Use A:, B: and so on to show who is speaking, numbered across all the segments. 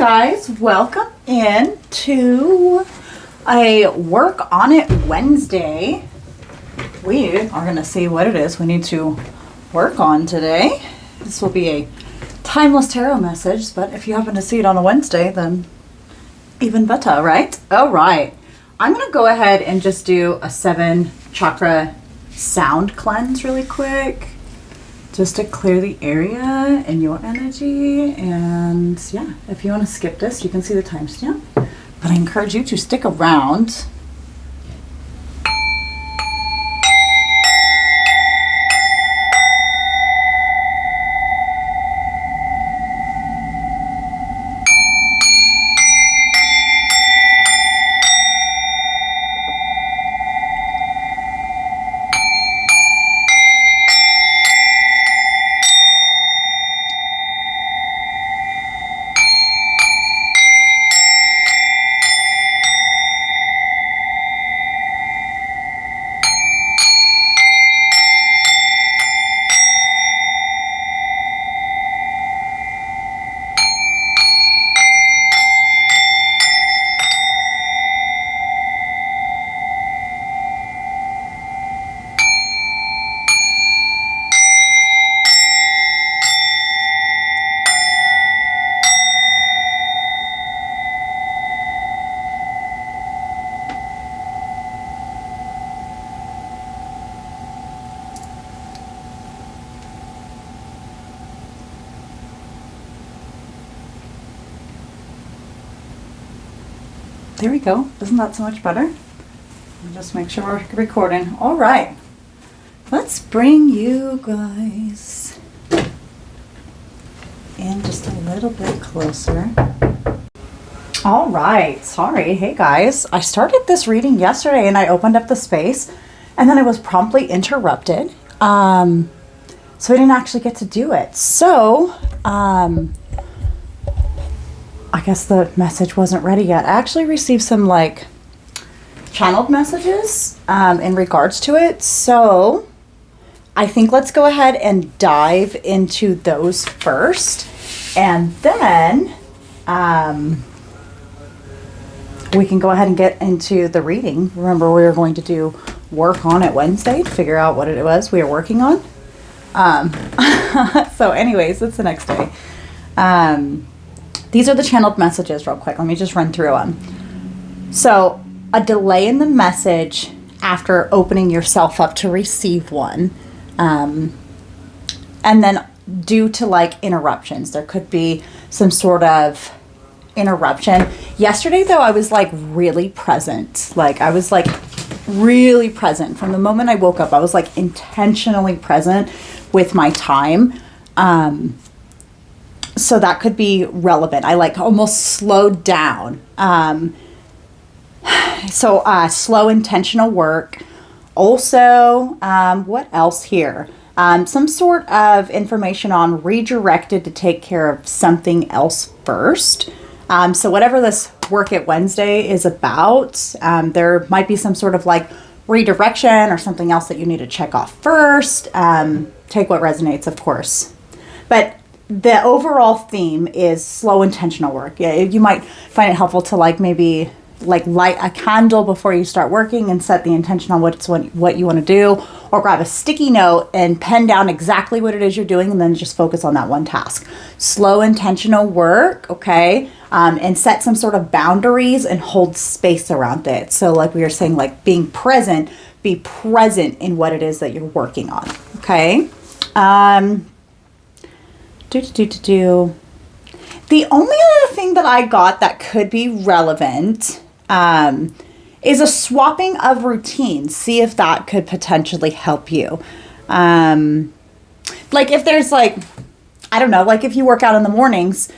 A: guys, welcome in to a Work On It Wednesday. We are going to see what it is we need to work on today. This will be a timeless tarot message, but if you happen to see it on a Wednesday, then even better, right? All right. I'm going to go ahead and just do a 7 chakra sound cleanse really quick, just to clear the area and your energy. And yeah, if you want to skip this, you can see the timestamp, but I encourage you to stick around. There we go. Isn't that so much better? Just make sure we're recording. All right. Let's bring you guys in just a little bit closer. All right. Sorry. Hey guys. I started this reading yesterday and I opened up the space and then I was promptly interrupted. So I didn't actually get to do it. So, I guess the message wasn't ready yet. I actually received some like channeled messages in regards to it. So I think let's go ahead and dive into those first. And then we can go ahead and get into the reading. Remember, we were going to do Work On It Wednesday to figure out what it was we were working on. So anyways, it's the next day. These are the channeled messages real quick. Let me just run through them. So a delay in the message after opening yourself up to receive one. And then due to like interruptions, there could be some sort of interruption. Yesterday though, I was like really present. Like I was like really present from the moment I woke up. I was like intentionally present with my time. So that could be relevant. I like almost slowed down. Slow intentional work. Also, what else here? Some sort of information on redirected to take care of something else first. So whatever this Work It Wednesday is about, there might be some sort of like redirection or something else that you need to check off first. Take what resonates, of course. But the overall theme is slow intentional work. Yeah, you might find it helpful to like maybe like light a candle before you start working and set the intention on what you want to do, or grab a sticky note and pen down exactly what it is you're doing and then just focus on that one task. Slow intentional work, okay? And set some sort of boundaries and hold space around it. So like we were saying, like being present, be present in what it is that you're working on, okay? The only other thing that I got that could be relevant is a swapping of routines. See if that could potentially help you. Like if there's like, I don't know, like if you work out in the mornings,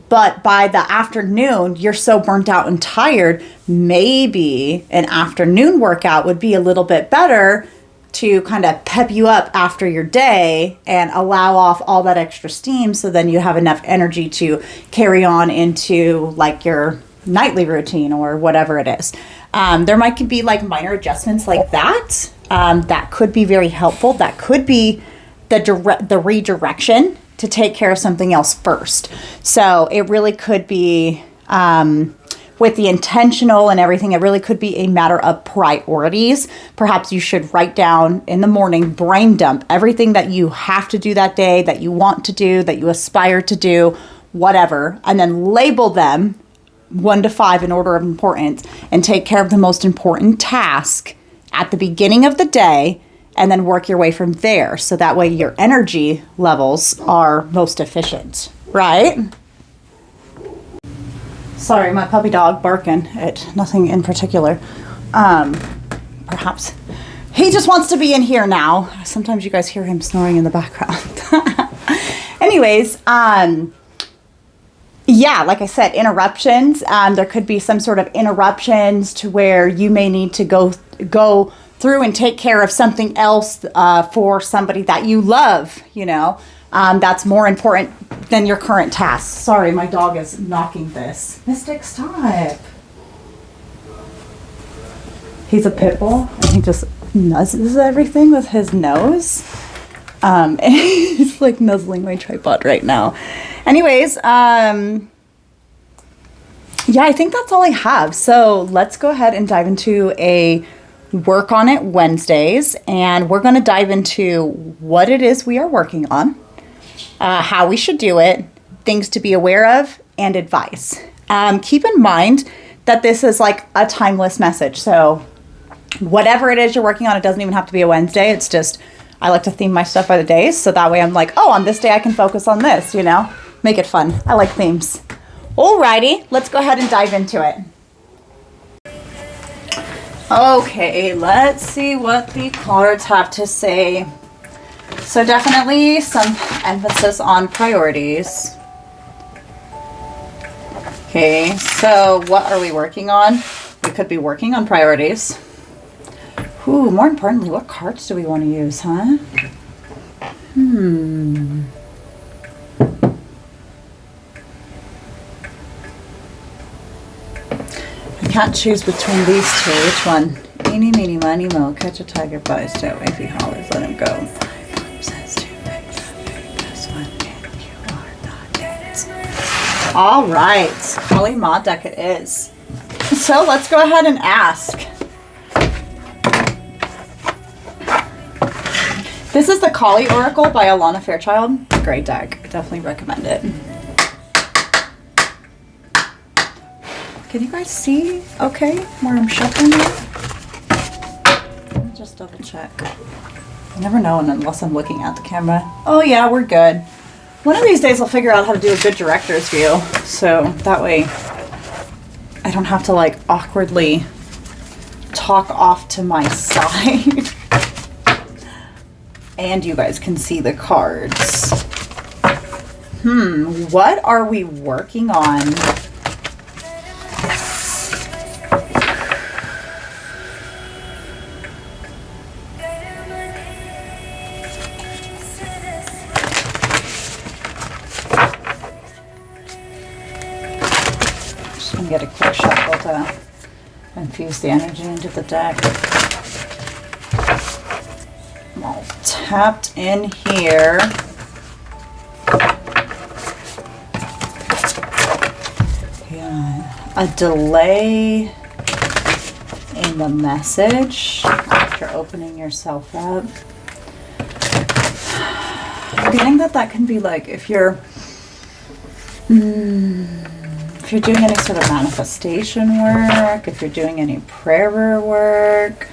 A: but by the afternoon, you're so burnt out and tired, maybe an afternoon workout would be a little bit better to kind of pep you up after your day and allow off all that extra steam, so then you have enough energy to carry on into like your nightly routine or whatever it is. There might be like minor adjustments like that. That could be very helpful. That could be the redirection to take care of something else first. So it really could be, with the intentional and everything, it really could be a matter of priorities. Perhaps you should write down in the morning, brain dump everything that you have to do that day, that you want to do, that you aspire to do, whatever, and then label them 1 to 5 in order of importance and take care of the most important task at the beginning of the day and then work your way from there. So that way your energy levels are most efficient, right? Sorry, my puppy dog barking at nothing in particular. Perhaps he just wants to be in here now. Sometimes you guys hear him snoring in the background. Anyways, yeah, like I said, interruptions. There could be some sort of interruptions to where you may need to go through and take care of something else for somebody that you love, you know. That's more important than your current task. Sorry, my dog is knocking this. Mystic, stop. He's a pit bull, and he just nuzzles everything with his nose. And he's like nuzzling my tripod right now. Anyways, yeah, I think that's all I have. So let's go ahead and dive into a Work on It Wednesdays. And we're going to dive into what it is we are working on, how we should do it, things to be aware of, and advice. Keep in mind that this is like a timeless message. So whatever it is you're working on, it doesn't even have to be a Wednesday. It's just, I like to theme my stuff by the days. So that way I'm like, oh, on this day I can focus on this, you know, make it fun. I like themes. Alrighty, let's go ahead and dive into it. Okay, let's see what the cards have to say. So definitely some emphasis on priorities. Okay, so what are we working on? We could be working on priorities. Ooh, more importantly, what cards do we want to use, huh? I can't choose between these two. Which one? Eeny, meeny, miny, mo. Catch a tiger by his tail. If he hollers, let him go. All right, Kali Ma deck it is. So let's go ahead and ask. This is the Kali Oracle by Alana Fairchild. Great deck. Definitely recommend it. Can you guys see okay where I'm shuffling it? Let me just double check. I never know unless I'm looking at the camera. Oh yeah, we're good. One of these days I'll figure out how to do a good director's view. So that way I don't have to like awkwardly talk off to my side. And you guys can see the cards. What are we working on? Just gonna get a quick shuffle to infuse the energy into the deck. I'm all tapped in here. Yeah, a delay in the message after opening yourself up. I'm getting that can be like if you're doing any sort of manifestation work, if you're doing any prayer work,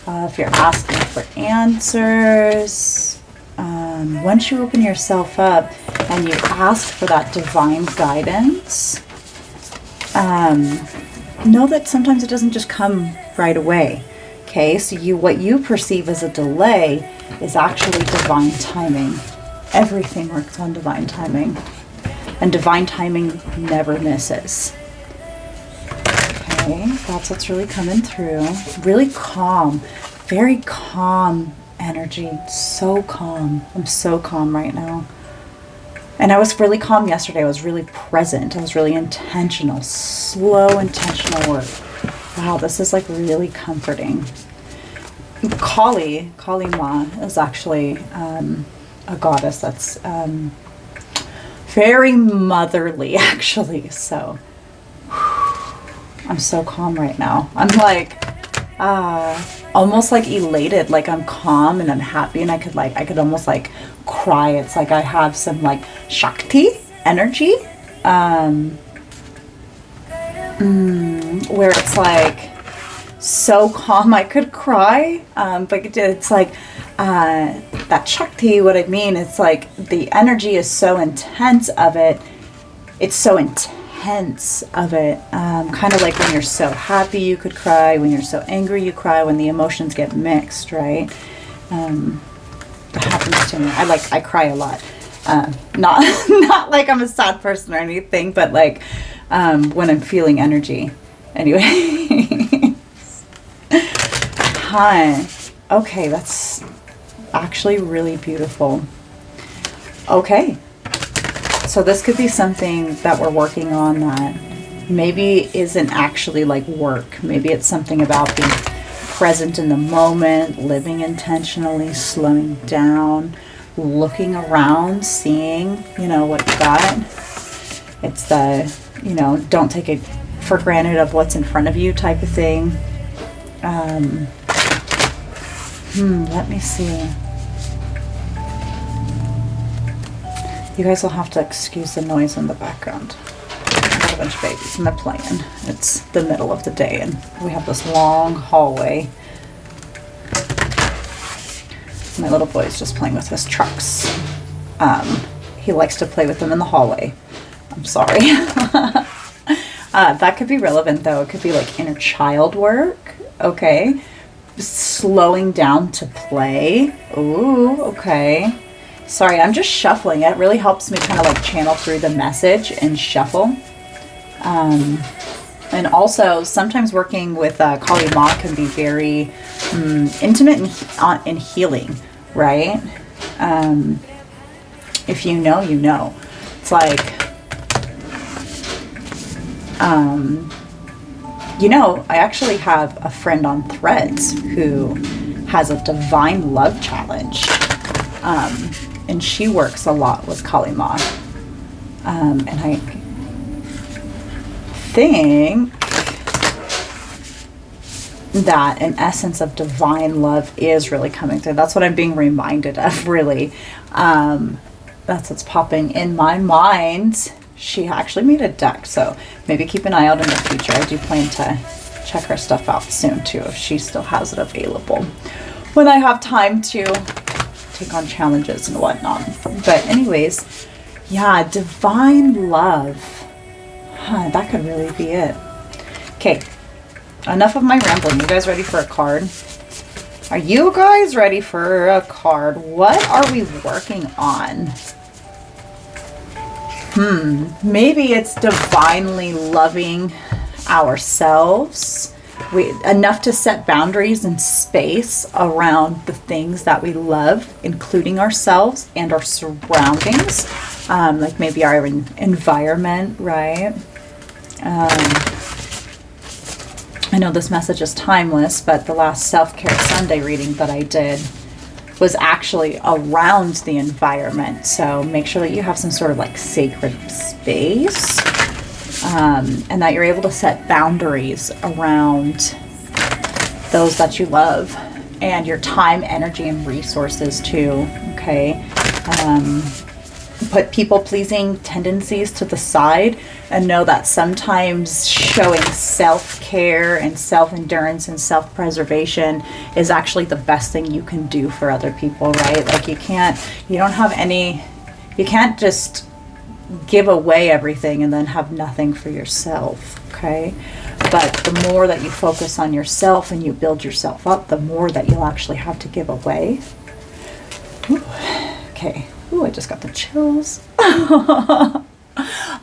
A: if you're asking for answers, once you open yourself up and you ask for that divine guidance, know that sometimes it doesn't just come right away. Okay, so what you perceive as a delay is actually divine timing. Everything works on divine timing. And divine timing never misses. Okay, that's what's really coming through. Really calm, very calm energy. So calm. I'm so calm right now. And I was really calm yesterday. I was really present. I was really intentional. Slow, intentional work. Wow, this is like really comforting. Kali Ma is actually a goddess that's very motherly, actually. So I'm so calm right now. I'm like almost like elated, like I'm calm and I'm happy, and I could almost like cry. It's like I have some like Shakti energy, where it's like so calm I could cry, but it's like that Shakti, what I mean, it's like the energy is so intense of it. It's so intense of it. Kind of like when you're so happy you could cry, when you're so angry you cry, when the emotions get mixed, right? That happens to me. I cry a lot. Not not like I'm a sad person or anything, but like when I'm feeling energy. Anyway. Hi. Okay, that's actually really beautiful. Okay. So this could be something that we're working on that maybe isn't actually like work. Maybe it's something about being present in the moment, living intentionally, slowing down, looking around, seeing, you know, what you got. It's the, you know, don't take it for granted of what's in front of you type of thing. Let me see. You guys will have to excuse the noise in the background. I got a bunch of babies and they're playing. It's the middle of the day and we have this long hallway. My little boy is just playing with his trucks. He likes to play with them in the hallway. I'm sorry. That could be relevant though. It could be like inner child work. Okay. Slowing down to play. Ooh, okay. Sorry, I'm just shuffling. It really helps me kind of like channel through the message and shuffle. And also, sometimes working with Kali Ma can be very intimate and healing, right? If you know, you know. It's like, you know, I actually have a friend on Threads who has a divine love challenge. And she works a lot with Kali Ma. And I think that an essence of divine love is really coming through. That's what I'm being reminded of, really. That's what's popping in my mind. She actually made a deck, so maybe keep an eye out in the future. I do plan to check her stuff out soon, too, if she still has it available. When I have time to take on challenges and whatnot. But anyways, yeah, divine love. That could really be it. Okay, enough of my rambling. You guys ready for a card? Are you guys ready for a card? What are we working on? Maybe it's divinely loving ourselves. Enough to set boundaries and space around the things that we love, including ourselves and our surroundings, like maybe our environment, right? I know this message is timeless, but the last Self-Care Sunday reading that I did was actually around the environment. So make sure that you have some sort of like sacred space, and that you're able to set boundaries around those that you love and your time, energy, and resources too. Okay. Put people-pleasing tendencies to the side and know that sometimes showing self-care and self-endurance and self-preservation is actually the best thing you can do for other people, right? Like you can't just give away everything and then have nothing for yourself, okay? But the more that you focus on yourself and you build yourself up, the more that you'll actually have to give away. Ooh, okay. Ooh, I just got the chills.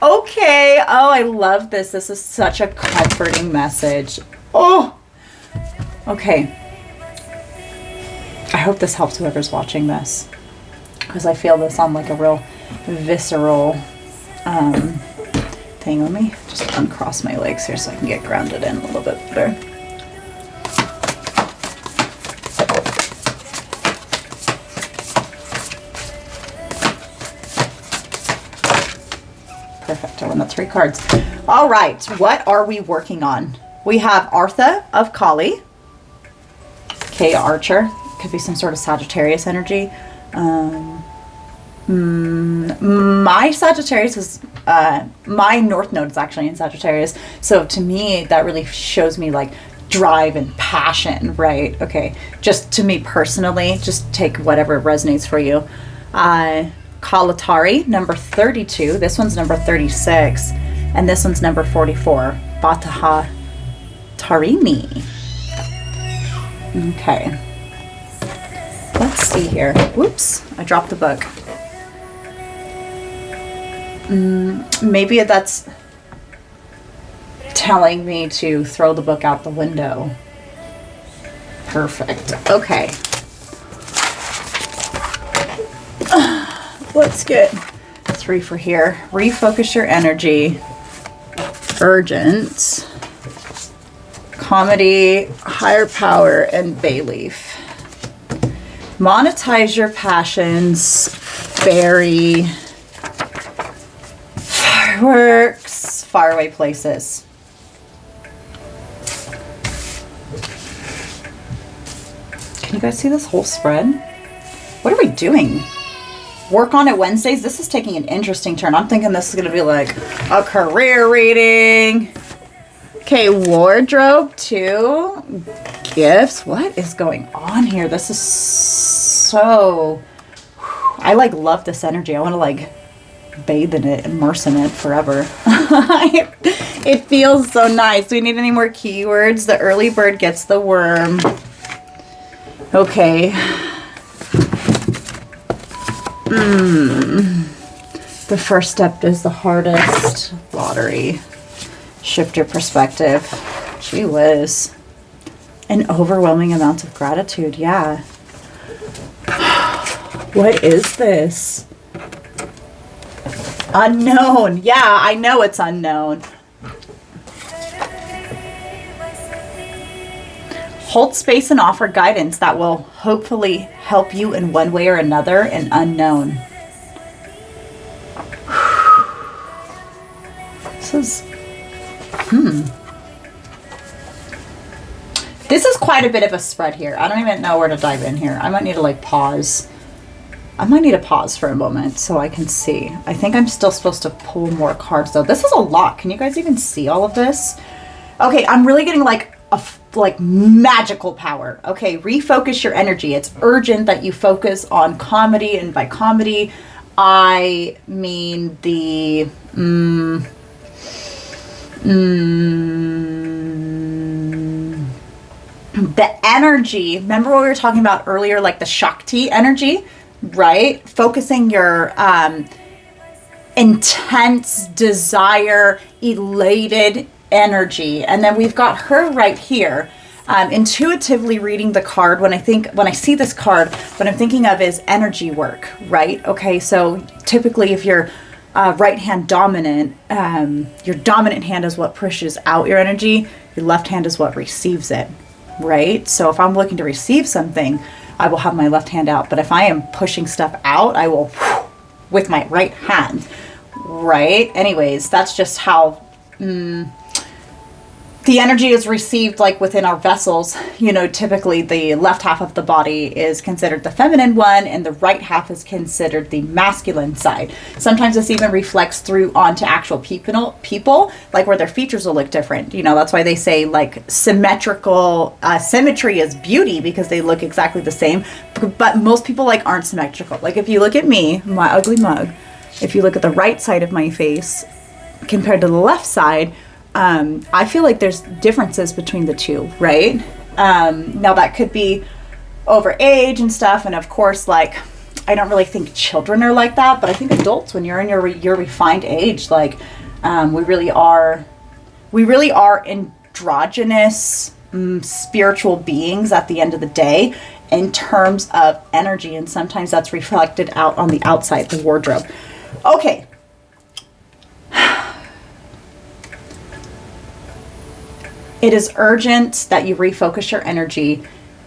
A: Okay. Oh, I love this. This is such a comforting message. Oh, okay. I hope this helps whoever's watching this, because I feel this on like a real visceral thing. Let me just uncross my legs here so I can get grounded in a little bit better. pulling the 3 cards. All right, what are we working on? We have Artha of Kali. Okay, Archer. Could be some sort of Sagittarius energy. My Sagittarius is, my North Node is actually in Sagittarius. So to me, that really shows me like drive and passion, right? Okay, just to me personally, just take whatever resonates for you. Kalatari, number 32. This one's number 36. And this one's number 44. Bataha Tarini. Okay. Let's see here. Whoops, I dropped the book. Maybe that's telling me to throw the book out the window. Perfect. Okay. Let's get 3 for here. Refocus your energy. Urgent. Comedy, higher power, and bay leaf. Monetize your passions. Fairy. Fireworks. Faraway places. Can you guys see this whole spread? What are we doing? Work on it Wednesdays. This is taking an interesting turn. I'm thinking this is going to be like a career reading. Okay, wardrobe 2. Gifts. What is going on here? This is so... I like love this energy. I want to like bathe in it, immerse in it forever. It feels so nice. Do we need any more keywords? The early bird gets the worm. Okay. The first step is the hardest. Lottery. Shift your perspective. Gee whiz. An overwhelming amount of gratitude. Yeah. What is this? Unknown. Yeah, I know it's unknown. Hold space and offer guidance that will hopefully help you in one way or another. An unknown. This is... This is quite a bit of a spread here. I don't even know where to dive in here. I might need to like pause. I might need to pause for a moment so I can see. I think I'm still supposed to pull more cards though. This is a lot. Can you guys even see all of this? Okay, I'm really getting like magical power. Okay, refocus your energy. It's urgent that you focus on comedy, and by comedy, I mean the the energy. Remember what we were talking about earlier, like the Shakti energy, right? Focusing your intense desire, elated energy. And then we've got her right here. Intuitively reading the card, when I see this card, what I'm thinking of is energy work, right? Okay, so typically if you're right hand dominant, your dominant hand is what pushes out your energy, your left hand is what receives it, right? So if I'm looking to receive something, I will have my left hand out, but if I am pushing stuff out, I will with my right hand, right? Anyways, that's just how the energy is received, like within our vessels. You know, typically the left half of the body is considered the feminine one and the right half is considered the masculine side. Sometimes this even reflects through onto actual people, like where their features will look different. You know, that's why they say like symmetrical, symmetry is beauty, because they look exactly the same. But most people like aren't symmetrical. Like if you look at me, my ugly mug, if you look at the right side of my face compared to the left side, I feel like there's differences between the two, right? Now that could be over age and stuff. And of course, like, I don't really think children are like that, but I think adults, when you're in your refined age, like, we really are androgynous, spiritual beings at the end of the day in terms of energy. And sometimes that's reflected out on the outside, the wardrobe. Okay. It is urgent that you refocus your energy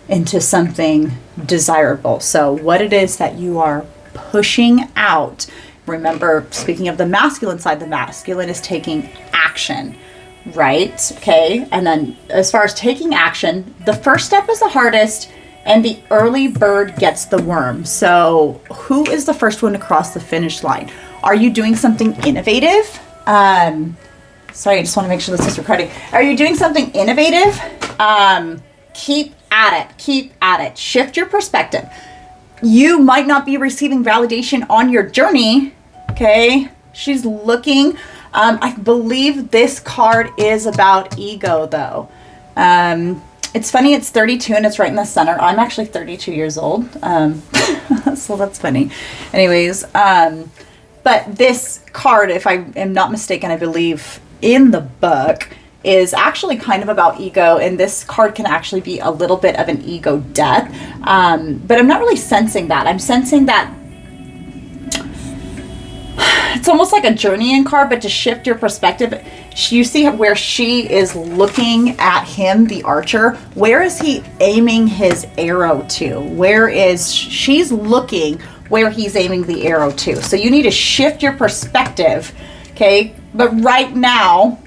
A: into something desirable. So what it is that you are pushing out Remember, speaking of the masculine side, the masculine is taking action, right? Okay. And then as far as taking action, the first step is the hardest, and the early bird gets the worm. So who is the first one to cross the finish line? Are you doing something innovative? Sorry, I just want to make sure this is recording. Are you doing something innovative? Keep at it. Keep at it. Shift your perspective. You might not be receiving validation on your journey. Okay. She's looking. I believe this card is about ego, though. It's funny, it's 32 and it's right in the center. I'm actually 32 years old. So that's funny. Anyways, but this card, if I am not mistaken, I believe in the book, is actually kind of about ego. And this card can actually be a little bit of an ego death. But I'm not really sensing that. I'm sensing that it's almost like a journeying card, but to shift your perspective, you see where she is looking at him, the archer. Where is he aiming his arrow to? Where is she's looking where he's aiming the arrow to? So you need to shift your perspective, okay? But right now,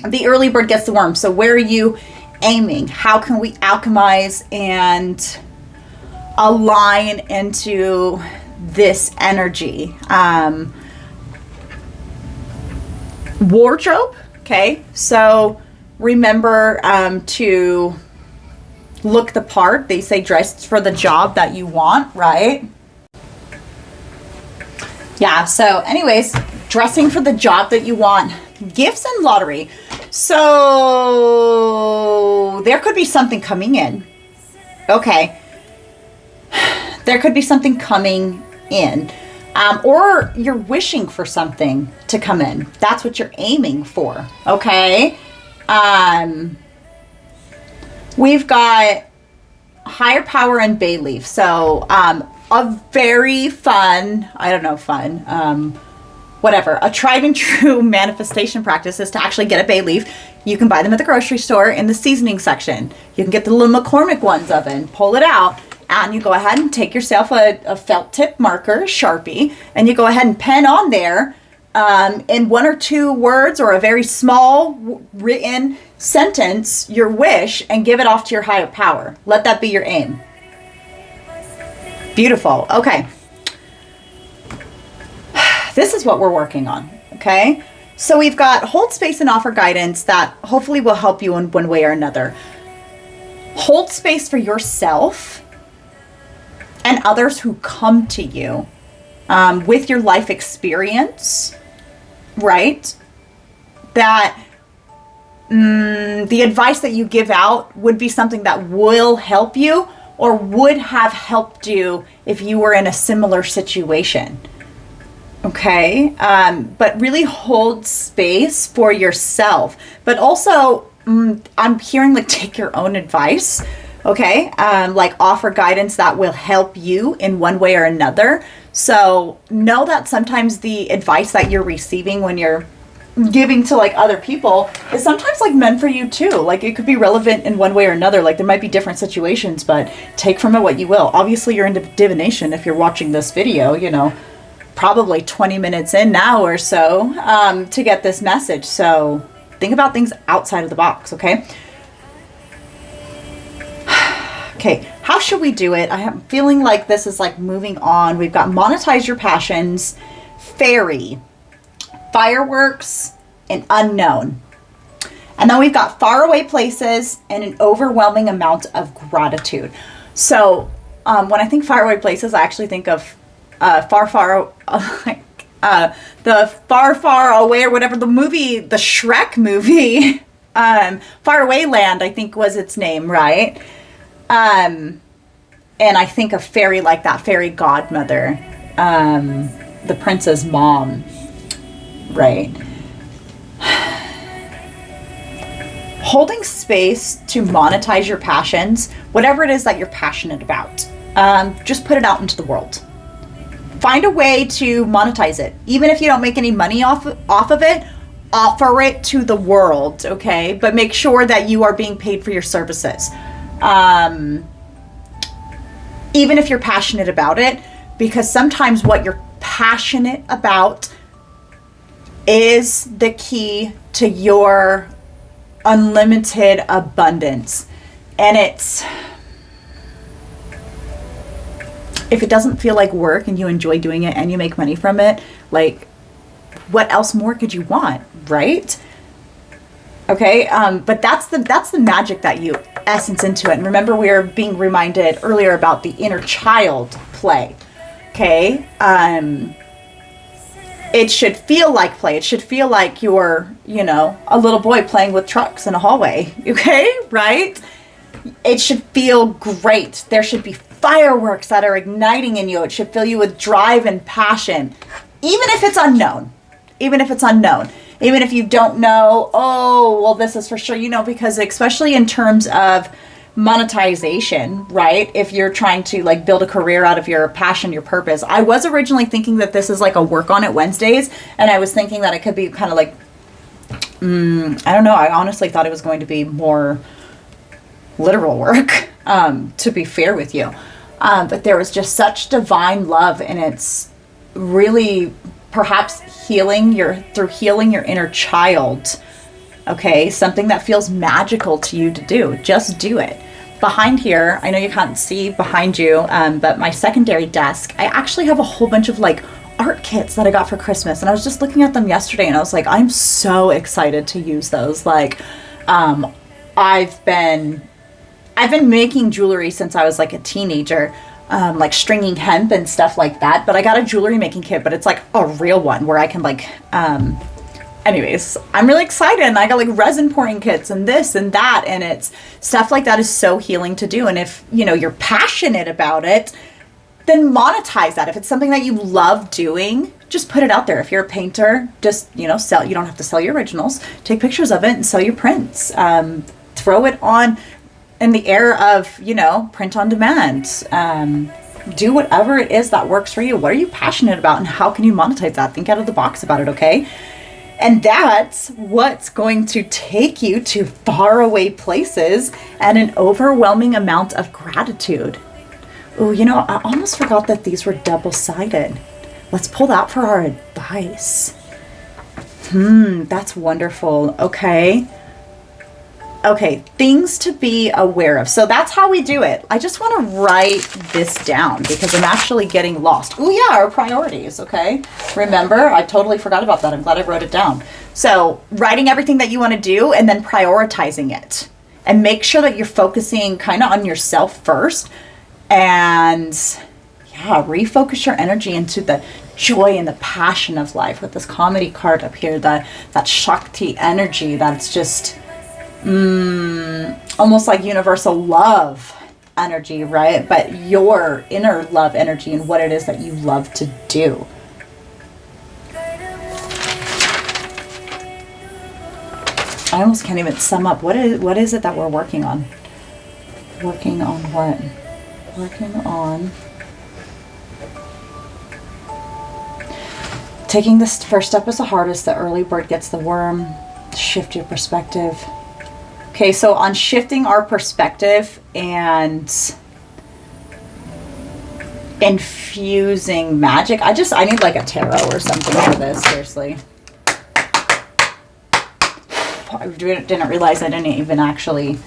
A: the early bird gets the worm. So where are you aiming? How can we alchemize and align into this energy? Wardrobe, okay, so remember to look the part. They say dress for the job that you want, right? Yeah, so anyways, dressing for the job that you want. Gifts and lottery. So there could be something coming in. Okay. There could be something coming in. Or you're wishing for something to come in. That's what you're aiming for. Okay. We've got higher power and bay leaf. So, a very fun, whatever, a tried and true manifestation practice is to actually get a bay leaf. You can buy them at the grocery store in the seasoning section. You can get the little McCormick ones oven, pull it out. And you go ahead and take yourself a felt tip marker, Sharpie, and you go ahead and pen on there in 1 or 2 words or a very small written sentence, your wish, and give it off to your higher power. Let that be your aim. Beautiful. Okay. This is what we're working on. Okay. So we've got hold space and offer guidance that hopefully will help you in one way or another. Hold space for yourself and others who come to you with your life experience, right? That the advice that you give out would be something that will help you or would have helped you if you were in a similar situation. Okay? But really hold space for yourself. But also, I'm hearing like take your own advice. Okay, like offer guidance that will help you in one way or another. So know that sometimes the advice that you're receiving when you're giving to like other people is sometimes like meant for you too. Like it could be relevant in one way or another. Like there might be different situations, but take from it what you will. Obviously you're into divination if you're watching this video, you know, probably 20 minutes in now or so to get this message. So think about things outside of the box, okay? Okay, how should we do it? I am feeling like this is like moving on. We've got monetize your passions, fairy, fireworks, and unknown. And then we've got faraway places and an overwhelming amount of gratitude. So when I think faraway places, I actually think of the far away or whatever the movie, the Shrek movie, Faraway Land, I think was its name, right? And I think of fairy like that fairy godmother, the prince's mom, right? Holding space to monetize your passions, whatever it is that you're passionate about, just put it out into the world. Find a way to monetize it. Even if you don't make any money off of it, offer it to the world, okay? But make sure that you are being paid for your services. Even if you're passionate about it, because sometimes what you're passionate about is the key to your unlimited abundance. And if it doesn't feel like work and you enjoy doing it and you make money from it, like, what else more could you want, right? Okay, but that's the magic that you essence into it. And remember, we were being reminded earlier about the inner child play. Okay, it should feel like play. It should feel like you're, a little boy playing with trucks in a hallway. Okay, right? It should feel great. There should be fireworks that are igniting in you. It should fill you with drive and passion, even if it's unknown. Even if it's unknown. Even if you don't know, oh, well, this is for sure, because especially in terms of monetization, right? If you're trying to like build a career out of your passion, your purpose. I was originally thinking that this is like a work on it Wednesdays. And I was thinking that it could be kind of like, I don't know. I honestly thought it was going to be more literal work, to be fair with you. But there was just such divine love, and it's really perhaps healing your inner child. Okay, something that feels magical to you to do. Just do it. Behind here, I know you can't see behind you, but my secondary desk, I actually have a whole bunch of like art kits that I got for Christmas, and I was just looking at them yesterday, and I was like, I'm so excited to use those. Like, I've been making jewelry since I was like a teenager, like stringing hemp and stuff like that. But I got a jewelry making kit, but it's like a real one where I can like, anyways, I'm really excited. And I got like resin pouring kits and this and that. And it's stuff like that is so healing to do. And if, you're passionate about it, then monetize that. If it's something that you love doing, just put it out there. If you're a painter, just, sell. You don't have to sell your originals. Take pictures of it and sell your prints. Throw it on in the era of, print on demand. Do whatever it is that works for you. What are you passionate about, and how can you monetize that? Think out of the box about it, okay? And that's what's going to take you to faraway places and an overwhelming amount of gratitude. Oh, I almost forgot that these were double-sided. Let's pull that for our advice. That's wonderful. Okay, things to be aware of. So that's how we do it. I just want to write this down because I'm actually getting lost. Oh yeah, our priorities, okay? Remember, I totally forgot about that. I'm glad I wrote it down. So writing everything that you want to do and then prioritizing it. And make sure that you're focusing kind of on yourself first. And yeah, refocus your energy into the joy and the passion of life with this comedy card up here. That Shakti energy that's just almost like universal love energy, right? But your inner love energy and what it is that you love to do. I almost can't even sum up. What is it that we're working on? Working on what? Working on taking this first step is the hardest. The early bird gets the worm. Shift your perspective. Okay, so on shifting our perspective and infusing magic, I need like a tarot or something for this, seriously. I didn't realize I didn't even actually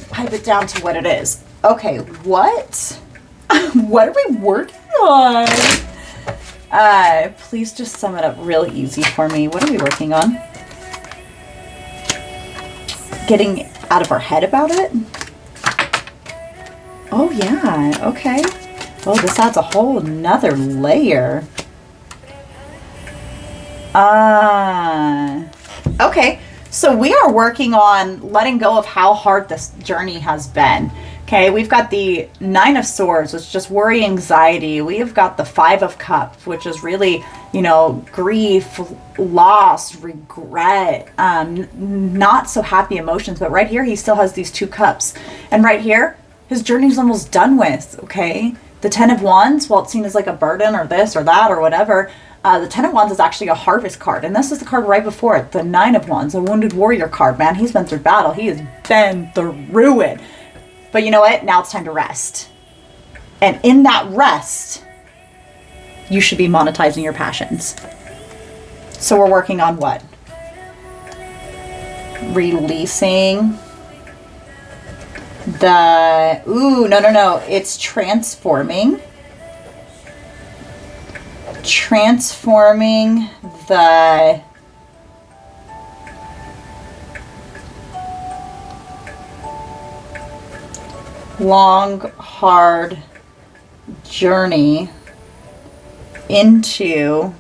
A: pipe it down to what it is. Okay, what are we working on? Please just sum it up real easy for me. What are we working on? Getting out of our head about it? Oh yeah, okay. Oh, this adds a whole nother layer. Okay, so we are working on letting go of how hard this journey has been. Okay, we've got the 9 of Swords, which is just worry, anxiety. We've got the 5 of Cups, which is really, grief, loss, regret, not so happy emotions. But right here, he still has these 2 cups. And right here, his journey's almost done with, okay? The 10 of Wands, well, it's seen as like a burden or this or that or whatever. The 10 of Wands is actually a harvest card. And this is the card right before it, the 9 of Wands, a wounded warrior card. Man, he's been through battle. He has been through it. But you know what? Now it's time to rest. And in that rest, you should be monetizing your passions. So we're working on what? Releasing the, ooh, no. It's transforming the long, hard journey into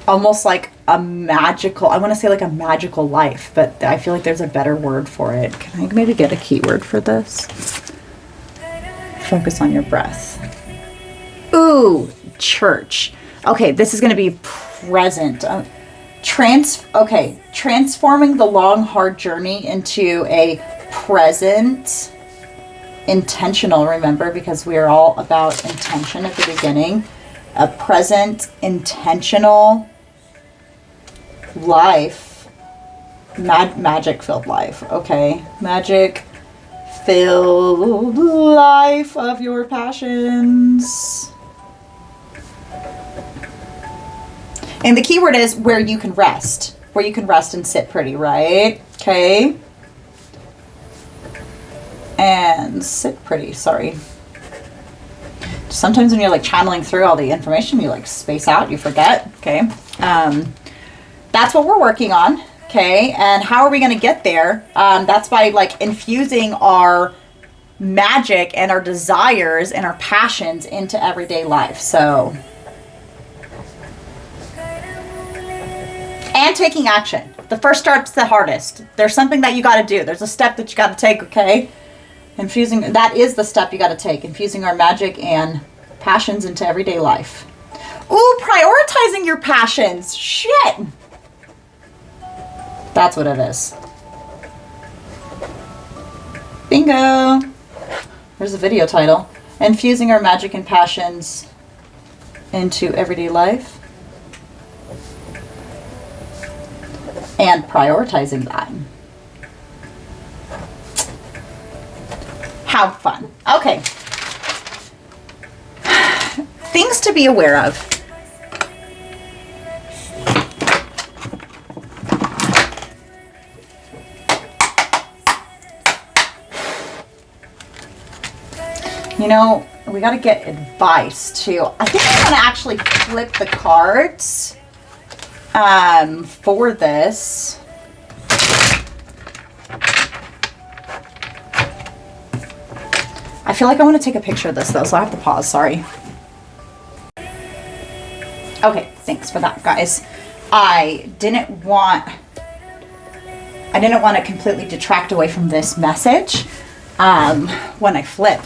A: almost like a magical, I want to say like a magical life, but I feel like there's a better word for it. Can I maybe get a keyword for this? Focus on your breath. Ooh, church. Okay, this is going to be present. Transforming the long, hard journey into a present, intentional, remember, because we are all about intention at the beginning. A present, intentional life, magic-filled life, okay? Magic-filled life of your passions. And the key word is where you can rest. Where you can rest and sit pretty, right? Okay. And sit pretty, sorry. Sometimes when you're like channeling through all the information, you like space out, you forget, okay? That's what we're working on, okay? And how are we going to get there? That's by like infusing our magic and our desires and our passions into everyday life. So, and taking action. The first step's the hardest. There's something that you got to do. There's a step that you got to take, okay? Infusing, that is the step you got to take. Infusing our magic and passions into everyday life. Ooh, prioritizing your passions. Shit. That's what it is. Bingo. There's the video title. Infusing our magic and passions into everyday life. And prioritizing that. Have fun. Okay. Things to be aware of. You know, we got to get advice too. I think I'm going to actually flip the cards for this. I feel like I want to take a picture of this though, so I have to pause, sorry. Okay, thanks for that, guys. I didn't want to completely detract away from this message when I flip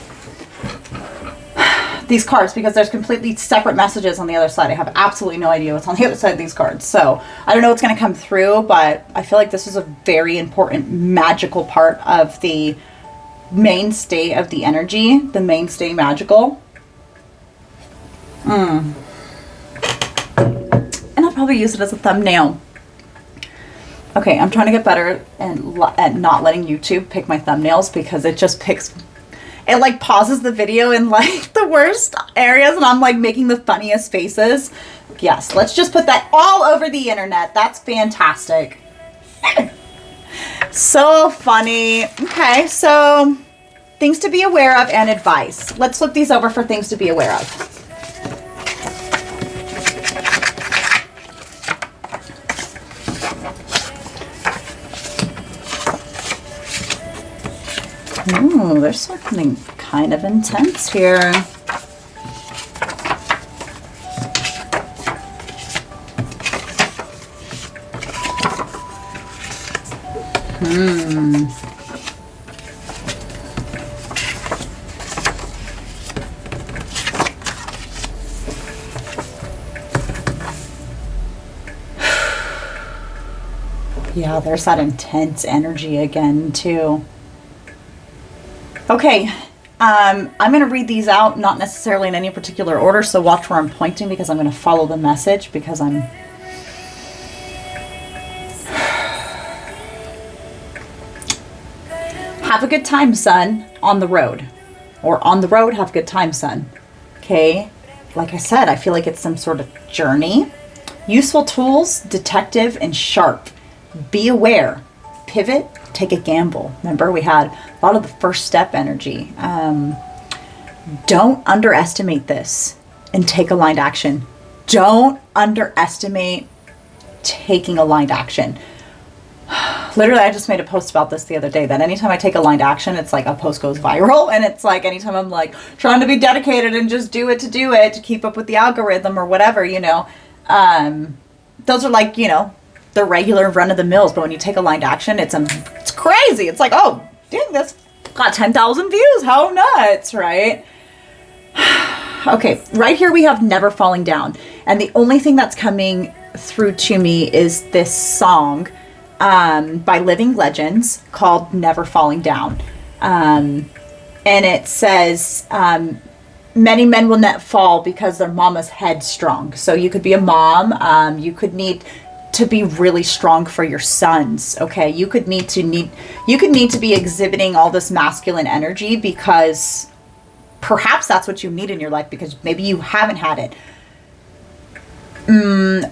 A: these cards, because there's completely separate messages on the other side. I have absolutely no idea what's on the other side of these cards. So I don't know what's going to come through, but I feel like this is a very important magical part of the mainstay of the energy, the mainstay magical. And I'll probably use it as a thumbnail. Okay, I'm trying to get better at not letting YouTube pick my thumbnails, because it just picks, it like pauses the video in like the worst areas, and I'm like making the funniest faces. Yes, let's just put that all over the internet. That's fantastic. So funny. Okay, so things to be aware of and advice. Let's flip these over for things to be aware of. Ooh, there's something kind of intense here. Yeah, there's that intense energy again, too. Okay, I'm going to read these out, not necessarily in any particular order, so watch where I'm pointing, because I'm going to follow the message, because I'm... have a good time, son, on the road. Or on the road, have a good time, son. Okay? Like I said, I feel like it's some sort of journey. Useful tools, detective and sharp. Be aware. Pivot, take a gamble. Remember, we had a lot of the first step energy. Don't underestimate this and take aligned action. Don't underestimate taking aligned action. Literally, I just made a post about this the other day, that anytime I take aligned action, it's like a post goes viral. And it's like anytime I'm like trying to be dedicated and just do it to keep up with the algorithm or whatever, you know, those are like, you know, the regular run of the mills. But when you take aligned action, it's crazy. It's like, oh, dang, this got 10,000 views. How nuts, right? Okay, right here we have Never Falling Down. And the only thing that's coming through to me is this song by Living Legends called Never Falling Down. And it says, many men will not fall because their mama's headstrong. So you could be a mom. You could need to be really strong for your sons. Okay, you could need to be exhibiting all this masculine energy because perhaps that's what you need in your life, because maybe you haven't had it.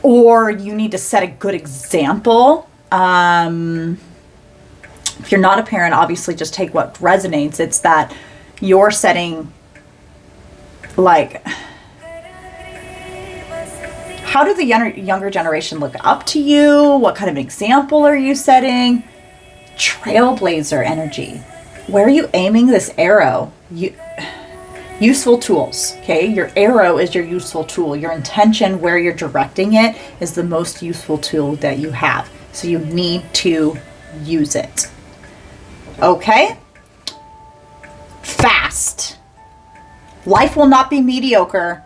A: Or you need to set a good example. If you're not a parent, obviously just take what resonates. It's that you're setting, like, how do the younger generation look up to you? What kind of example are you setting? Trailblazer energy. Where are you aiming this arrow? Useful tools, okay? Your arrow is your useful tool. Your intention, where you're directing it, is the most useful tool that you have. So you need to use it. Okay? Fast. Life will not be mediocre.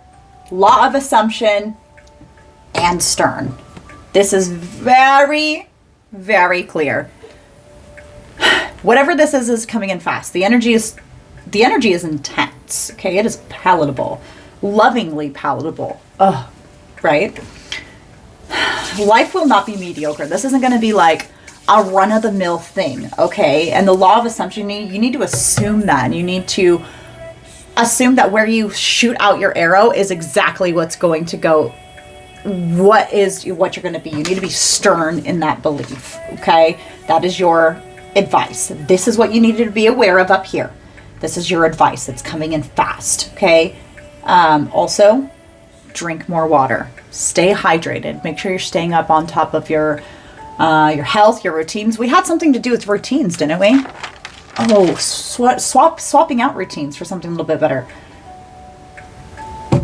A: Law of assumption and stern. This is very, very clear. Whatever this is coming in fast. The energy is intense. Okay, it is palatable, lovingly palatable. Ugh, right? Life will not be mediocre. This isn't going to be like a run-of-the-mill thing, okay? And the law of assumption, you need to assume that. You need to assume that where you shoot out your arrow is exactly what's going to go, what you're going to be. You need to be stern in that belief, okay? That is your advice. This is what you need to be aware of up here. This is your advice that's coming in fast, okay? Also, drink more water. Stay hydrated. Make sure you're staying up on top of your health, your routines. We had something to do with routines, didn't we? Oh, swapping out routines for something a little bit better.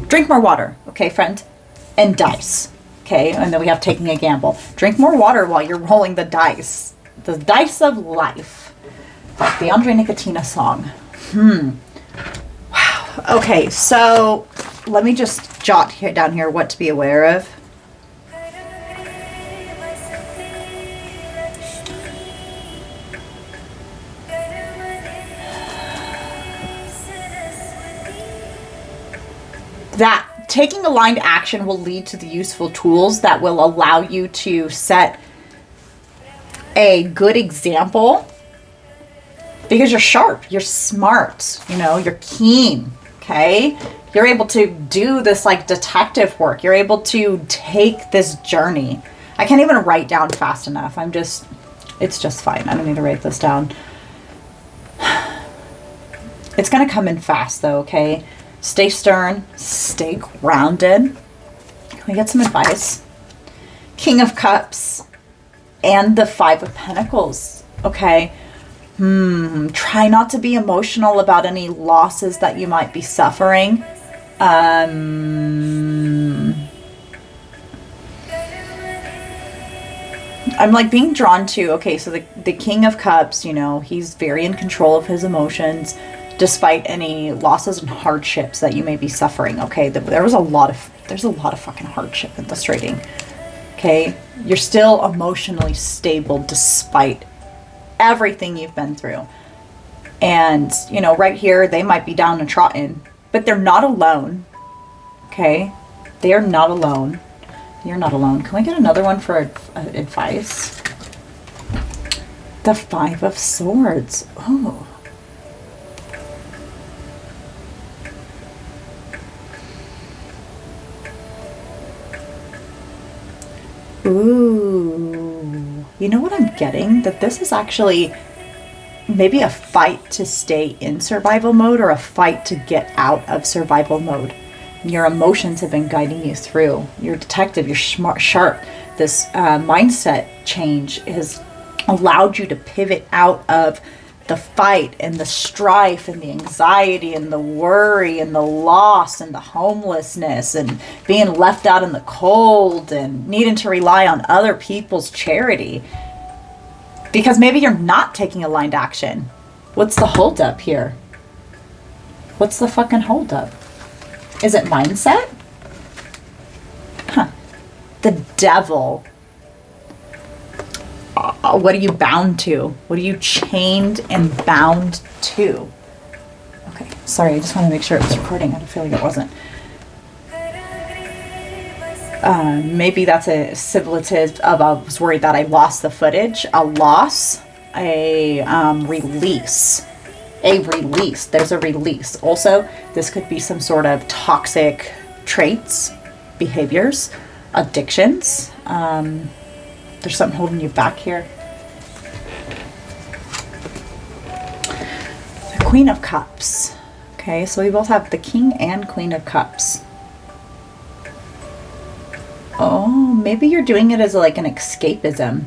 A: Drink more water, okay, friend? And dice, okay? And then we have taking a gamble. Drink more water while you're rolling the dice. The dice of life. Like the Andre Nicotina song. Wow. Okay, so let me just jot down here what to be aware of. That taking aligned action will lead to the useful tools that will allow you to set a good example. Because you're sharp, you're smart, you know, you're keen, okay? You're able to do this like detective work. You're able to take this journey. I can't even write down fast enough. It's just fine. I don't need to write this down. It's going to come in fast though, okay? Stay stern, stay grounded. Can we get some advice? King of Cups and the Five of Pentacles, okay? Try not to be emotional about any losses that you might be suffering. I'm like being drawn to, okay, so the King of Cups, you know, he's very in control of his emotions despite any losses and hardships that you may be suffering, okay? There's a lot of fucking hardship in this reading, okay? You're still emotionally stable despite everything you've been through. And, you know, right here, they might be down and trodden, but they're not alone. Okay? They are not alone. You're not alone. Can we get another one for advice? The Five of Swords. Oh. Ooh. You know what I'm getting? That this is actually maybe a fight to stay in survival mode or a fight to get out of survival mode. Your emotions have been guiding you through. You're a detective, you're smart, sharp. This mindset change has allowed you to pivot out of the fight and the strife and the anxiety and the worry and the loss and the homelessness and being left out in the cold and needing to rely on other people's charity. Because maybe you're not taking aligned action. What's the holdup here? What's the fucking holdup? Is it mindset? Huh. The devil. What are you bound to? What are you chained and bound to? Okay, sorry, I just want to make sure it was recording. I feel like it wasn't. Maybe that's a simulative of I was worried that I lost the footage. A loss, a release. A release. There's a release. Also, this could be some sort of toxic traits, behaviors, addictions. There's something holding you back here. The Queen of Cups. Okay, so we both have the King and Queen of Cups. Oh, maybe you're doing it as like an escapism.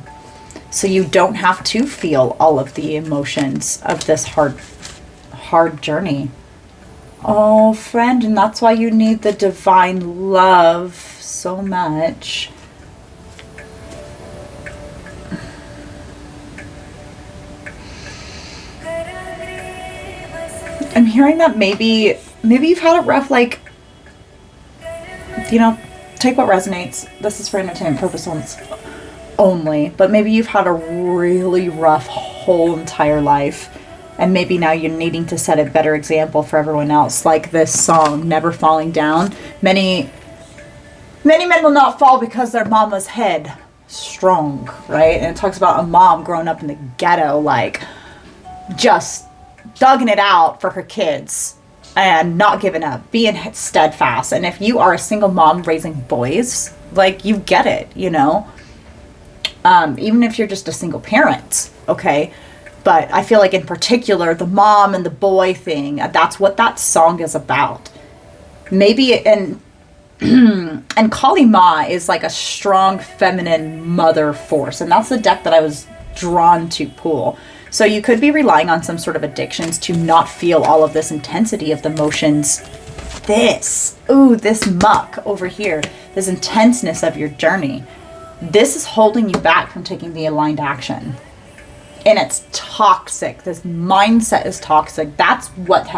A: So you don't have to feel all of the emotions of this hard journey. Oh, friend, and that's why you need the divine love so much. I'm hearing that maybe you've had it rough, like, you know, take what resonates. This is for entertainment purposes only, but maybe you've had a really rough whole entire life, and maybe now you're needing to set a better example for everyone else, like this song, Never Falling Down. Many men will not fall because their mama's head strong, right? And it talks about a mom growing up in the ghetto, like, just thugging it out for her kids and not giving up, being steadfast. And if you are a single mom raising boys, like, you get it, you know? Even if you're just a single parent, okay? But I feel like in particular, the mom and the boy thing, that's what that song is about. Maybe, and Kali Ma is like a strong feminine mother force. And that's the deck that I was drawn to pull. So you could be relying on some sort of addictions to not feel all of this intensity of the emotions. This muck over here, this intenseness of your journey. This is holding you back from taking the aligned action. And it's toxic. This mindset is toxic. That's what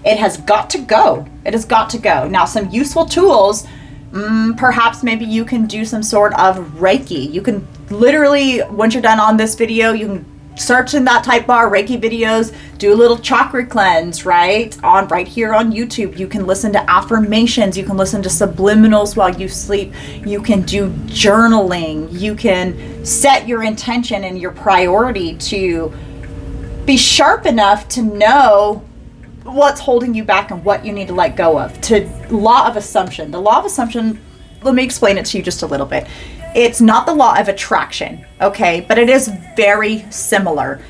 A: it has got to go. It has got to go. Now, some useful tools, perhaps maybe you can do some sort of Reiki. You can literally, once you're done on this video, you can search in that type bar, Reiki videos, do a little chakra cleanse, right here on YouTube. You can listen to affirmations, you can listen to subliminals while you sleep, you can do journaling, you can set your intention and your priority to be sharp enough to know what's holding you back and what you need to let go of. To law of assumption. The law of assumption, let me explain it to you just a little bit. It's not the law of attraction, okay? But it is very similar.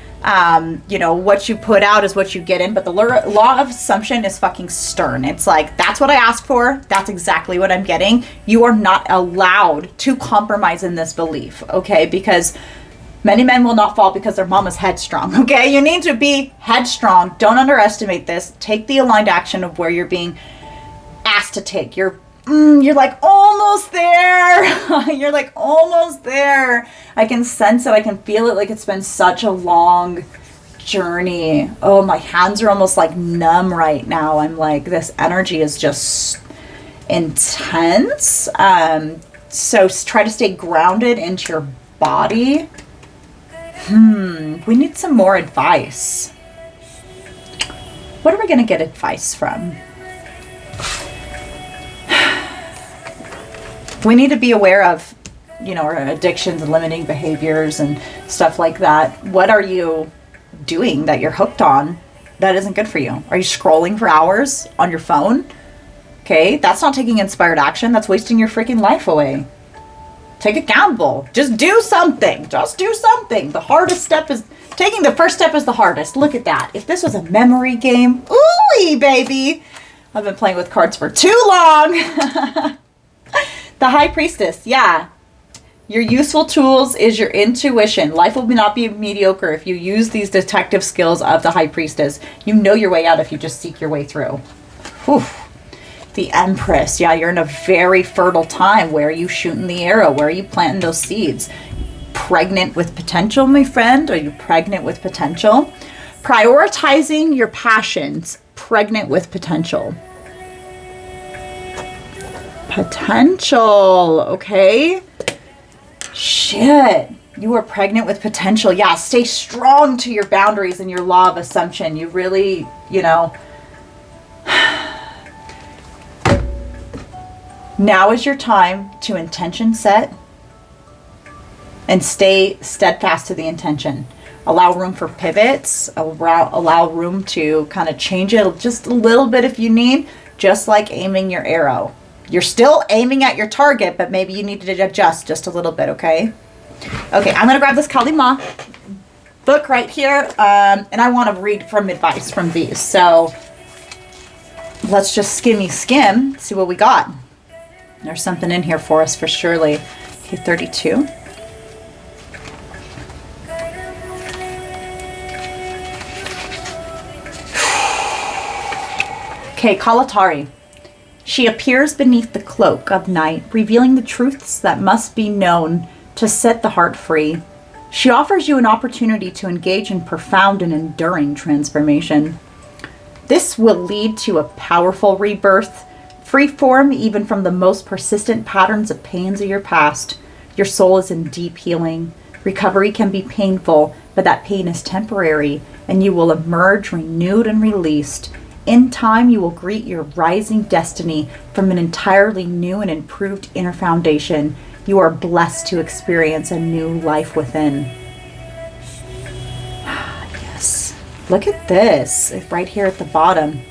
A: You know, what you put out is what you get in, but the law of assumption is fucking stern. It's like, that's what I asked for. That's exactly what I'm getting. You are not allowed to compromise in this belief, okay? Because many men will not fall because their mama's headstrong, okay? You need to be headstrong. Don't underestimate this. Take the aligned action of where you're being asked to take. You're like almost there. You're like almost there. I can sense it. I can feel it. Like, it's been such a long journey. Oh, my hands are almost like numb right now. I'm like, this energy is just intense. So try to stay grounded into your body. We need some more advice. What are we going to get advice from? We need to be aware of or addictions and limiting behaviors and stuff like that. What are you doing that you're hooked on that isn't good for you? Are you scrolling for hours on your phone? Okay, that's not taking inspired action. That's wasting your freaking life away. Take a gamble. Just do something. Just do something. The hardest step is taking the first step is the hardest. Look at that. If this was a memory game, ooh, baby. I've been playing with cards for too long. The High Priestess. Yeah. Your useful tools is your intuition. Life will not be mediocre if you use these detective skills of the High Priestess. You know your way out if you just seek your way through. Whew. The Empress. Yeah, you're in a very fertile time. Where are you shooting the arrow? Where are you planting those seeds? Pregnant with potential, my friend? Are you pregnant with potential? Prioritizing your passions. Pregnant with potential. Potential. Okay. Shit. You are pregnant with potential. Yeah, stay strong to your boundaries and your law of assumption. You really, now is your time to intention set and stay steadfast to the intention. Allow room for pivots, allow room to kind of change it just a little bit if you need, just like aiming your arrow. You're still aiming at your target, but maybe you need to adjust just a little bit, okay? Okay, I'm going to grab this Kali Ma book right here, and I want to read from advice from these. So let's just skim, see what we got. There's something in here for us for surely. Okay, 32. Okay, Kalatari. She appears beneath the cloak of night, revealing the truths that must be known to set the heart free. She offers you an opportunity to engage in profound and enduring transformation. This will lead to a powerful rebirth, free form even from the most persistent patterns of pains of your past. Your soul is in deep healing. Recovery can be painful, but that pain is temporary, and you will emerge renewed and released. In time, you will greet your rising destiny from an entirely new and improved inner foundation. You are blessed to experience a new life within. Yes. Look at this, right here at the bottom.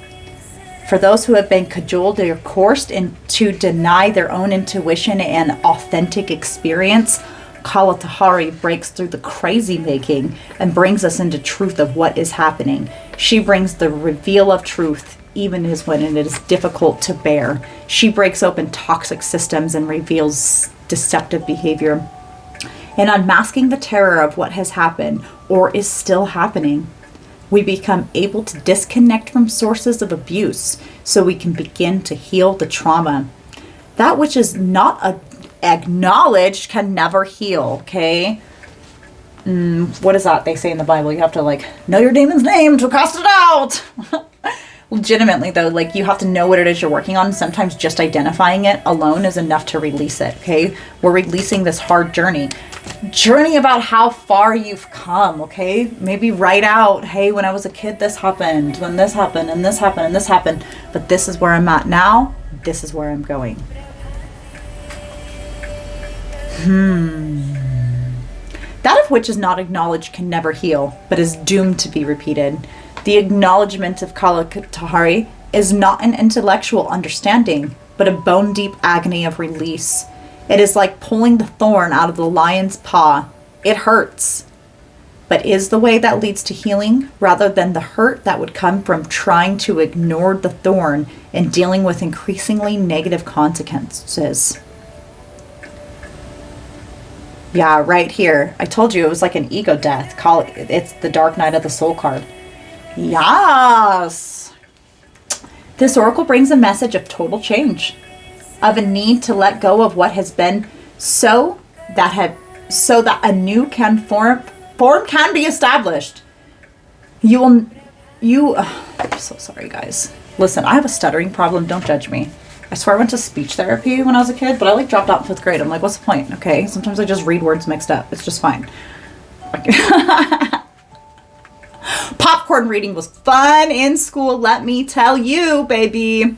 A: For those who have been cajoled or coerced to deny their own intuition and authentic experience, Kalatahari breaks through the crazy making and brings us into truth of what is happening. She brings the reveal of truth, even as when it is difficult to bear. She breaks open toxic systems and reveals deceptive behavior. And unmasking the terror of what has happened or is still happening, we become able to disconnect from sources of abuse so we can begin to heal the trauma. That which is not acknowledged can never heal, okay? What is that they say in the Bible? You have to know your demon's name to cast it out. Legitimately though, you have to know what it is you're working on. Sometimes just identifying it alone is enough to release it, okay? We're releasing this hard journey about how far you've come, okay? Maybe write out, hey, when I was a kid, this happened, when this happened, and this happened, and this happened, but this is where I'm at now. This is where I'm going. That of which is not acknowledged can never heal, but is doomed to be repeated. The acknowledgement of Kalatahari is not an intellectual understanding, but a bone-deep agony of release. It is like pulling the thorn out of the lion's paw. It hurts, but is the way that leads to healing rather than the hurt that would come from trying to ignore the thorn and dealing with increasingly negative consequences. Yeah, right here. I told you it was like an ego death. It's the Dark Night of the Soul card. Yes! This oracle brings a message of total change, of a need to let go of what has been so that a new form can be established. I'm so sorry, guys. Listen, I have a stuttering problem. Don't judge me. I swear I went to speech therapy when I was a kid, but I dropped out in 5th grade. I'm like, what's the point? Okay. Sometimes I just read words mixed up. It's just fine. Popcorn reading was fun in school, let me tell you, baby.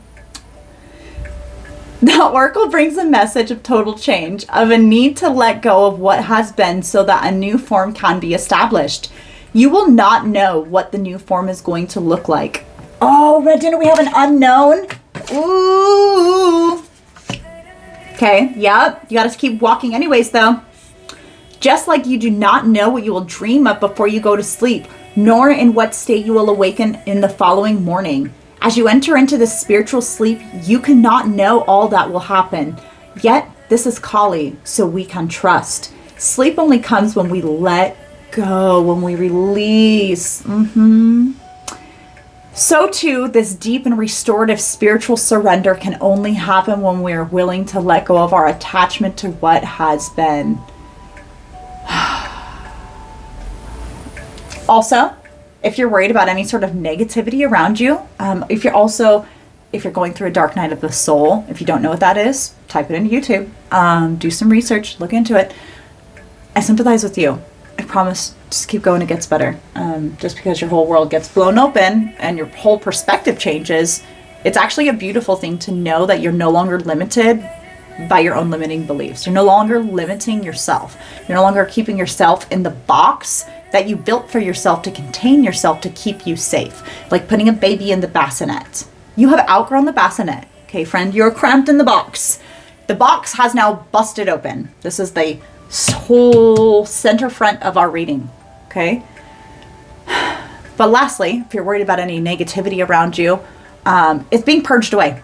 A: The oracle brings a message of total change, of a need to let go of what has been so that a new form can be established. You will not know what the new form is going to look like. Oh, Red Dinner, we have an unknown. Ooh. Okay, yep. You got to keep walking anyways, though. Just like you do not know what you will dream of before you go to sleep, nor in what state you will awaken in the following morning. As you enter into this spiritual sleep, you cannot know all that will happen. Yet, this is Kali, so we can trust. Sleep only comes when we let go, when we release. So too, this deep and restorative spiritual surrender can only happen when we are willing to let go of our attachment to what has been. Also, if you're worried about any sort of negativity around you, if you're going through a dark night of the soul, if you don't know what that is, type it into YouTube, do some research, look into it. I sympathize with you. I promise, just keep going, it gets better. Just because your whole world gets blown open and your whole perspective changes, it's actually a beautiful thing to know that you're no longer limited by your own limiting beliefs. You're no longer limiting yourself. You're no longer keeping yourself in the box that you built for yourself to contain yourself, to keep you safe. Like putting a baby in the bassinet. You have outgrown the bassinet. Okay, friend, you're cramped in the box. The box has now busted open. This is the whole center front of our reading. Okay. But lastly, if you're worried about any negativity around you, it's being purged away.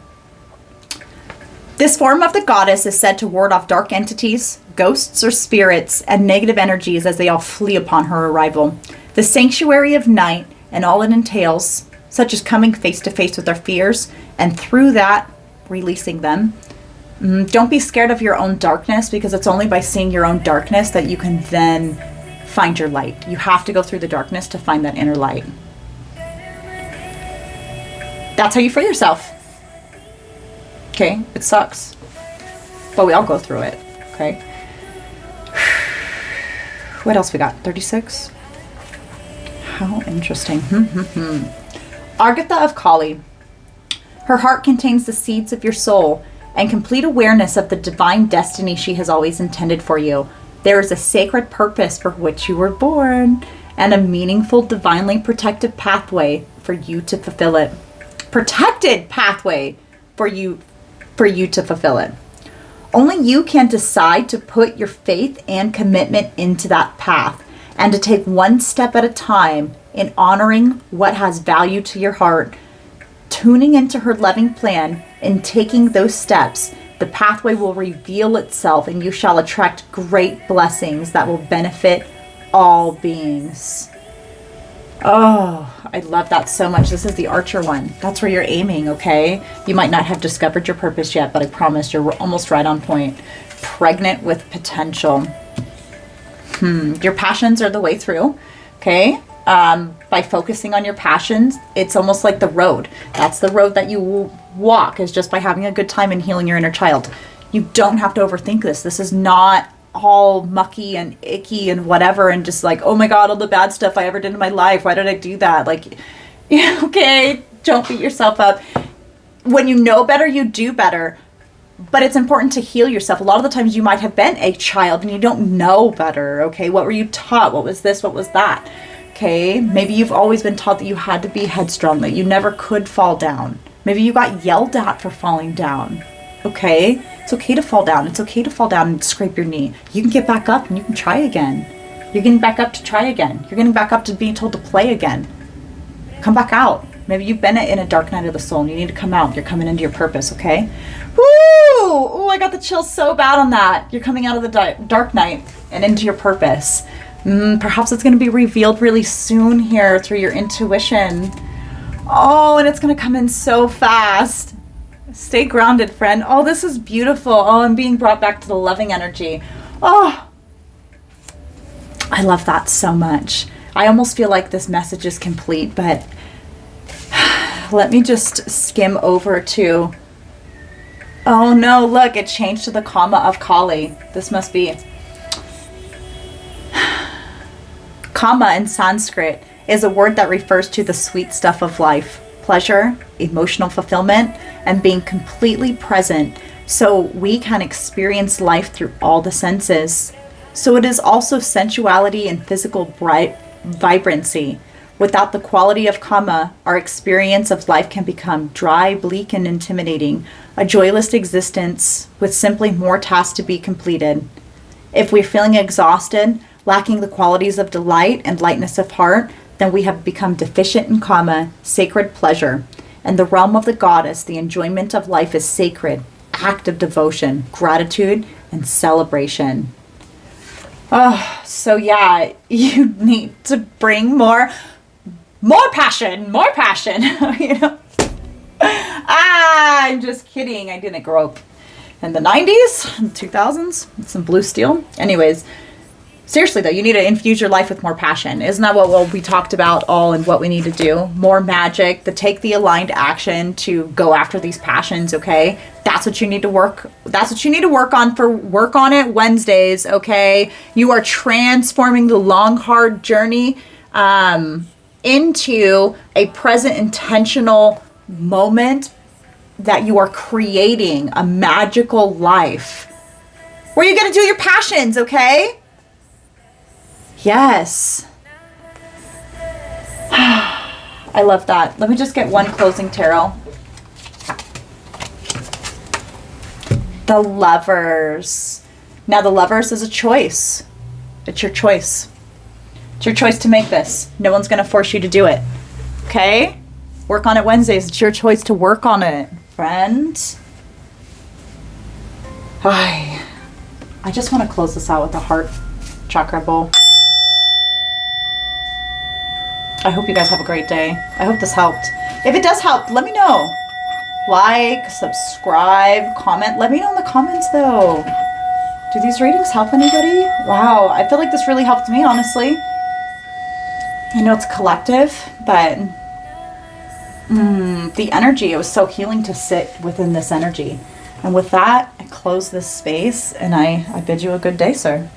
A: This form of the goddess is said to ward off dark entities, ghosts or spirits, and negative energies as they all flee upon her arrival. The sanctuary of night and all it entails, such as coming face to face with our fears, and through that, releasing them. Don't be scared of your own darkness, because it's only by seeing your own darkness that you can then find your light. You have to go through the darkness to find that inner light. That's how you free yourself. Okay, it sucks, but we all go through it. Okay. What else we got? 36. How interesting. Argatha of Kali. Her heart contains the seeds of your soul and complete awareness of the divine destiny she has always intended for you. There is a sacred purpose for which you were born and a meaningful, divinely protected pathway for you to fulfill it. Protected pathway for you to fulfill it. Only you can decide to put your faith and commitment into that path and to take one step at a time in honoring what has value to your heart, tuning into her loving plan, and taking those steps. The pathway will reveal itself and you shall attract great blessings that will benefit all beings. Oh, I love that so much. This is the Archer one. That's where you're aiming, okay? You might not have discovered your purpose yet, but I promise you're almost right on point. Pregnant with potential. Your passions are the way through, okay? By focusing on your passions, it's almost like the road. That's the road that you walk, is just by having a good time and healing your inner child. You don't have to overthink this. This is not all mucky and icky and whatever and just like, oh my god, all the bad stuff I ever did in my life, why did I do that? Like, yeah, okay, don't beat yourself up. When you know better, you do better, but it's important to heal yourself. A lot of the times you might have been a child and you don't know better. Okay, what were you taught? What was this? What was that? Okay, maybe you've always been taught that you had to be headstrong, that you never could fall down. Maybe you got yelled at for falling down. Okay, it's okay to fall down. It's okay to fall down and scrape your knee. You can get back up and you can try again. You're getting back up to try again. You're getting back up to being told to play again. Come back out. Maybe you've been in a dark night of the soul and you need to come out. You're coming into your purpose, okay? Woo! Oh, I got the chills so bad on that. You're coming out of the dark night and into your purpose. Perhaps it's going to be revealed really soon here through your intuition. Oh, and it's going to come in so fast. Stay grounded, friend. Oh, this is beautiful. Oh, I'm being brought back to the loving energy. Oh, I love that so much. I almost feel like this message is complete, but let me just skim over to, oh no, look, it changed to the comma of Kali. This must be, comma in Sanskrit is a word that refers to the sweet stuff of life. Pleasure, emotional fulfillment, and being completely present so we can experience life through all the senses. So it is also sensuality and physical bright vibrancy. Without the quality of karma, our experience of life can become dry, bleak, and intimidating, a joyless existence with simply more tasks to be completed. If we're feeling exhausted, lacking the qualities of delight and lightness of heart, then we have become deficient in karma, sacred pleasure. In the realm of the goddess, the enjoyment of life is sacred, act of devotion, gratitude, and celebration. Oh, so yeah, you need to bring more passion, you know. I'm just kidding. I didn't grow up in the 90s, 2000s, some blue steel. Anyways, seriously though, you need to infuse your life with more passion. Isn't that what we talked about all and what we need to do? More magic, take the aligned action to go after these passions, okay? That's what you need to work. That's what you need to work on for Work On It Wednesdays, okay? You are transforming the long, hard journey into a present intentional moment that you are creating a magical life where you're going to do your passions, okay? Yes. I love that. Let me just get one closing tarot. The Lovers. Now the Lovers is a choice. It's your choice. It's your choice to make this. No one's going to force you to do it. Okay? Work On It Wednesdays. It's your choice to work on it, friend. I just want to close this out with a heart chakra bowl. I hope you guys have a great day. I hope this helped. If it does help, let me know. Like, subscribe, comment. Let me know in the comments though. Do these readings help anybody? Wow, I feel like this really helped me, honestly. I know it's collective, but the energy, it was so healing to sit within this energy. And with that, I close this space and I bid you a good day, sir.